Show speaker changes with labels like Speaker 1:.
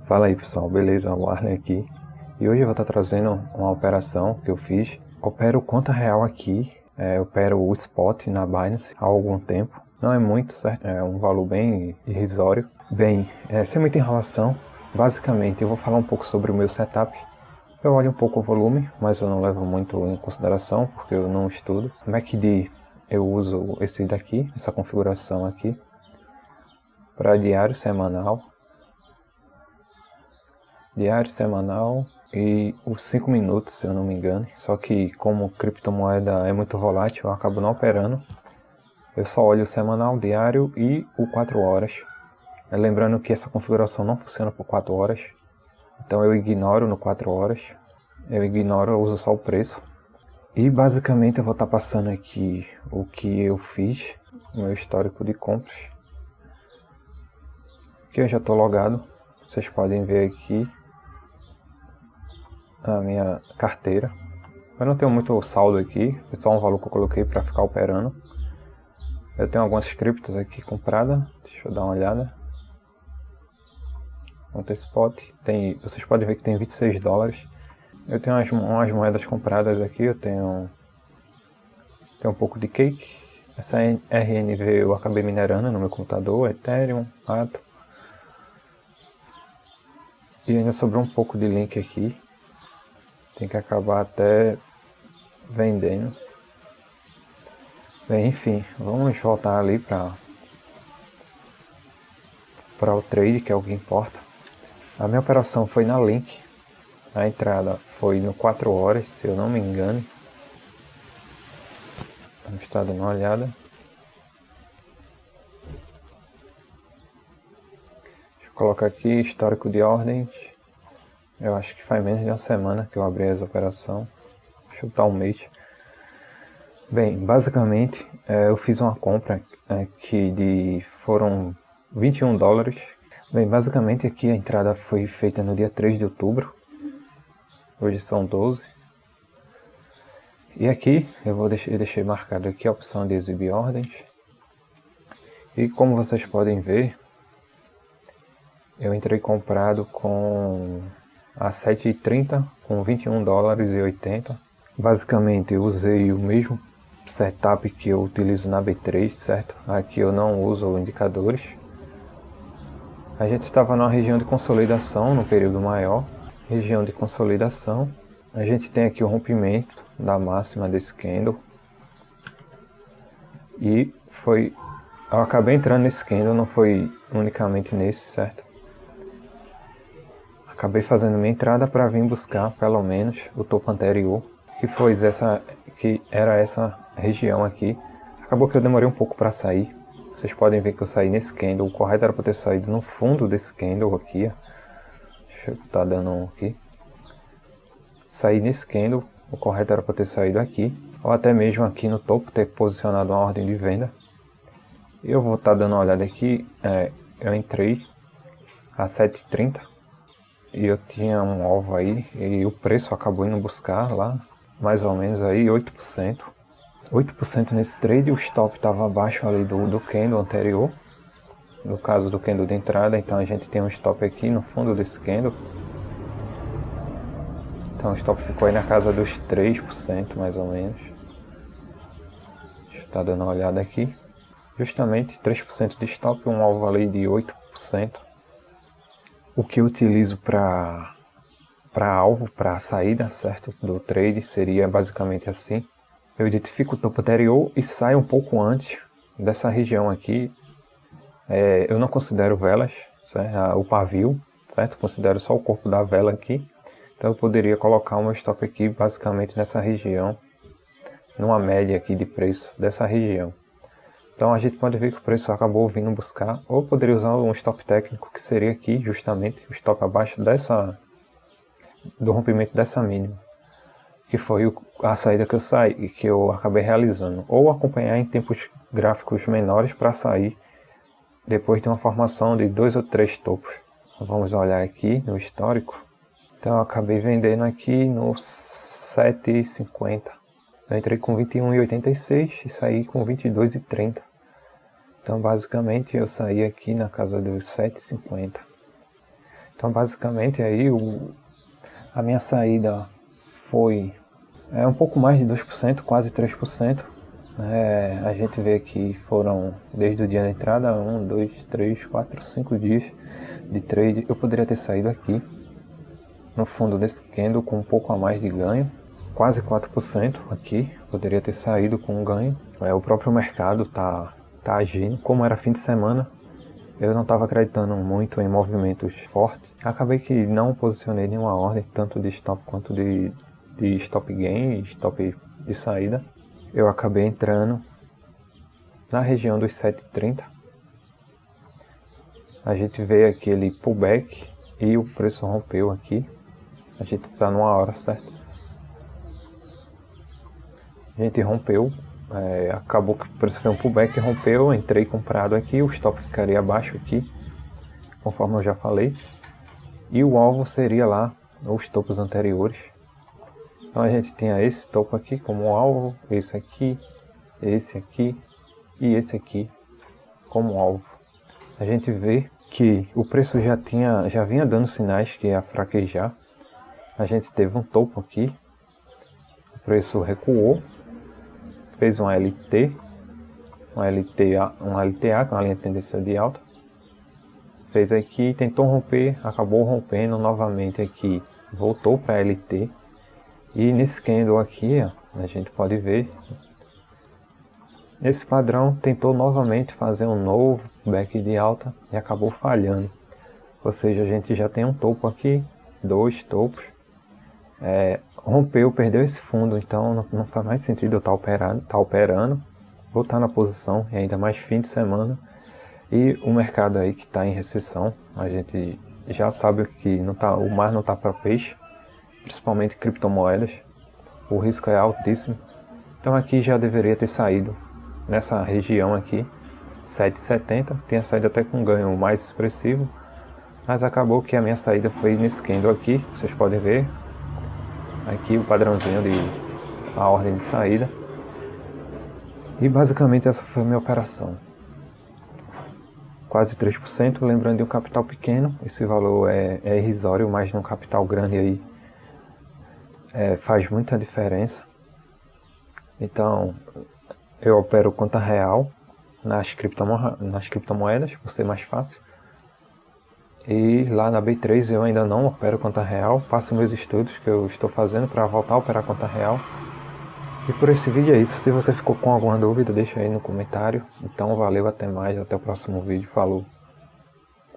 Speaker 1: Fala aí pessoal, beleza? O Arlen aqui. E hoje eu vou estar trazendo uma operação que eu fiz. Opero conta real aqui, opero o spot na Binance há algum tempo. Não é muito, certo? É um valor bem irrisório. Bem, sem muita enrolação, basicamente eu vou falar um pouco sobre o meu setup. Eu olho um pouco o volume, mas eu não levo muito em consideração porque eu não estudo. MACD eu uso esse daqui, essa configuração aqui, para diário, semanal e os 5 minutos, se eu não me engano. Só que como criptomoeda é muito volátil, eu acabo não operando. Eu só olho o semanal, diário e o 4 horas. Lembrando que essa configuração não funciona por 4 horas. Então eu ignoro no 4 horas. Eu uso só o preço. E basicamente eu vou estar passando aqui o que eu fiz, o meu histórico de compras. Que eu já estou logado. Vocês podem ver aqui a minha carteira. Eu não tenho muito saldo aqui, é só um valor que eu coloquei para ficar operando. Eu tenho algumas criptos aqui compradas, deixa eu dar uma olhada. Conta spot, vocês podem ver que tem 26 dólares. Eu tenho umas moedas compradas aqui, eu tenho um pouco de cake. Essa RNV eu acabei minerando no meu computador, Ethereum, Atom. E ainda sobrou um pouco de link aqui. Tem que acabar até vendendo. Bem, enfim, vamos voltar ali para o trade, que é o que importa. A minha operação foi na Link. A entrada foi no 4 horas, se eu não me engano. Vamos estar dando uma olhada. Deixa eu colocar aqui histórico de ordens. Eu acho que faz menos de uma semana que eu abri essa operação. Deixa eu chutar um mês. Bem, basicamente eu fiz uma compra aqui foram 21 dólares. Bem, basicamente aqui a entrada foi feita no dia 3 de outubro. Hoje são 12. E aqui eu deixei marcado aqui a opção de exibir ordens. E como vocês podem ver, eu entrei comprado a 7,30 com 21 dólares e 80. Basicamente eu usei o mesmo setup que eu utilizo na B3, certo? Aqui eu não uso indicadores. A gente estava numa região de consolidação no período maior. Região de consolidação. A gente tem aqui o rompimento da máxima desse candle. E eu acabei entrando nesse candle, não foi unicamente nesse, certo? Acabei fazendo minha entrada para vir buscar pelo menos o topo anterior, que era essa região aqui. Acabou que eu demorei um pouco para sair. Vocês podem ver que eu saí nesse candle. O correto era para ter saído no fundo desse candle aqui. Deixa eu estar dando aqui. Saí nesse candle. O correto era para ter saído aqui, ou até mesmo aqui no topo, ter posicionado uma ordem de venda. Eu vou estar dando uma olhada aqui. Eu entrei a 7,30 e eu tinha um alvo aí e o preço acabou indo buscar lá mais ou menos aí 8%. 8% nesse trade. O stop estava abaixo ali do candle anterior, no caso do candle de entrada. Então a gente tem um stop aqui no fundo desse candle. Então o stop ficou aí na casa dos 3% mais ou menos. Deixa eu estar dando uma olhada aqui. Justamente 3% de stop, um alvo ali de 8%. O que eu utilizo para alvo, para saída, certo, do trade, seria basicamente assim. Eu identifico o topo anterior e saio um pouco antes dessa região aqui. Eu não considero velas, certo? O pavio, certo? Considero só o corpo da vela aqui. Então eu poderia colocar o meu stop aqui basicamente nessa região, numa média aqui de preço dessa região. Então a gente pode ver que o preço acabou vindo buscar, ou poderia usar um stop técnico, que seria aqui justamente o stop abaixo do rompimento dessa mínima, que foi a saída que eu saí, que eu acabei realizando, ou acompanhar em tempos gráficos menores para sair depois de uma formação de 2 ou 3 topos. Vamos olhar aqui no histórico. Então eu acabei vendendo aqui no 7,50. Eu entrei com 21,86 e saí com 22,30. Então basicamente eu saí aqui na casa dos 7,50. Então basicamente aí a minha saída foi um pouco mais de 2%, quase 3%. A gente vê que foram desde o dia da entrada 1, 2, 3, 4, 5 dias de trade. Eu poderia ter saído aqui no fundo desse candle com um pouco a mais de ganho, quase 4% aqui, poderia ter saído com um ganho. O próprio mercado tá agindo, como era fim de semana, eu não estava acreditando muito em movimentos fortes. Acabei que não posicionei nenhuma ordem, tanto de stop quanto de stop gain e stop de saída. Eu acabei entrando na região dos 7,30. A gente vê aquele pullback e o preço rompeu aqui. A gente está numa hora certa. A gente rompeu, acabou que o preço foi um pullback, rompeu, entrei comprado aqui, o stop ficaria abaixo aqui, conforme eu já falei. E o alvo seria lá os topos anteriores. Então a gente tinha esse topo aqui como alvo, esse aqui e esse aqui como alvo. A gente vê que o preço já vinha dando sinais que ia fraquejar. A gente teve um topo aqui, o preço recuou, fez uma LTA, que é uma linha de tendência de alta. Fez aqui, tentou romper, acabou rompendo novamente aqui, voltou para LT. E nesse candle aqui, ó, a gente pode ver, esse padrão tentou novamente fazer um novo back de alta e acabou falhando. Ou seja, a gente já tem um topo aqui, dois topos, rompeu, perdeu esse fundo, então não faz mais sentido eu estar operando, voltar na posição, e ainda mais fim de semana. E o mercado aí que está em recessão, a gente já sabe que o mar não está para peixe, principalmente criptomoedas, o risco é altíssimo. Então aqui já deveria ter saído nessa região aqui, 7,70, tinha saído até com um ganho mais expressivo, mas acabou que a minha saída foi nesse candle aqui, vocês podem ver, aqui o padrãozinho a ordem de saída. E basicamente essa foi a minha operação. Quase 3%, lembrando de um capital pequeno, esse valor é irrisório, mas num capital grande aí faz muita diferença. Então eu opero conta real nas criptomoedas, por ser mais fácil. E lá na B3 eu ainda não opero conta real, faço meus estudos que eu estou fazendo para voltar a operar conta real. E por esse vídeo é isso. Se você ficou com alguma dúvida, deixa aí no comentário. Então valeu, até mais, até o próximo vídeo, falou!